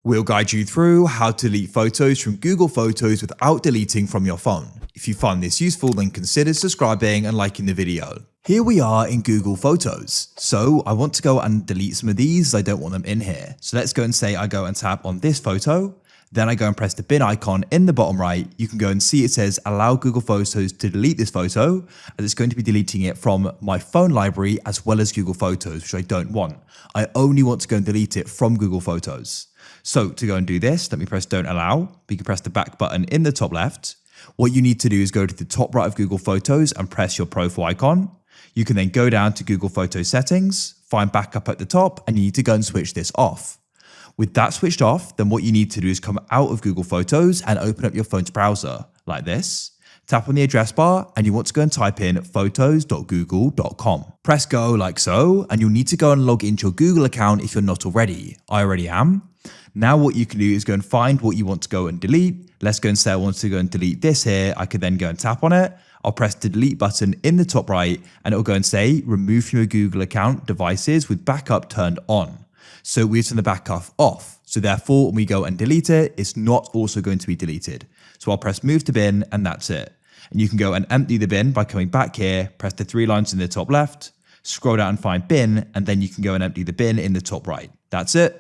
We'll guide you through how to delete photos from Google Photos without deleting from your phone. If you find this useful, then consider subscribing and liking the video. Here we are in Google Photos. So I want to go and delete some of these. I don't want them in here. So let's go and say I go and tap on this photo. Then I go and press the bin icon in the bottom right. You can go and see it says allow Google Photos to delete this photo, and it's going to be deleting it from my phone library as well as Google Photos, which I don't want. I only want to go and delete it from Google Photos. So to go and do this, let me press don't allow. You can press the back button in the top left. What you need to do is go to the top right of Google Photos and press your profile icon. You can then go down to Google Photo settings, find backup at the top, and you need to go and switch this off. With that switched off, then what you need to do is come out of Google Photos and open up your phone's browser like this. Tap on the address bar and you want to go and type in photos.google.com. Press go like so, and you'll need to go and log into your Google account if you're not already. I already am. Now what you can do is go and find what you want to go and delete. Let's go and say I want to go and delete this here. I could then go and tap on it. I'll press the delete button in the top right and it'll go and say remove from your Google account devices with backup turned on. So we turn the backup off. So therefore, when we go and delete it, it's not also going to be deleted. So I'll press move to bin and that's it. And you can go and empty the bin by coming back here, press the three lines in the top left, scroll down and find bin, and then you can go and empty the bin in the top right. That's it.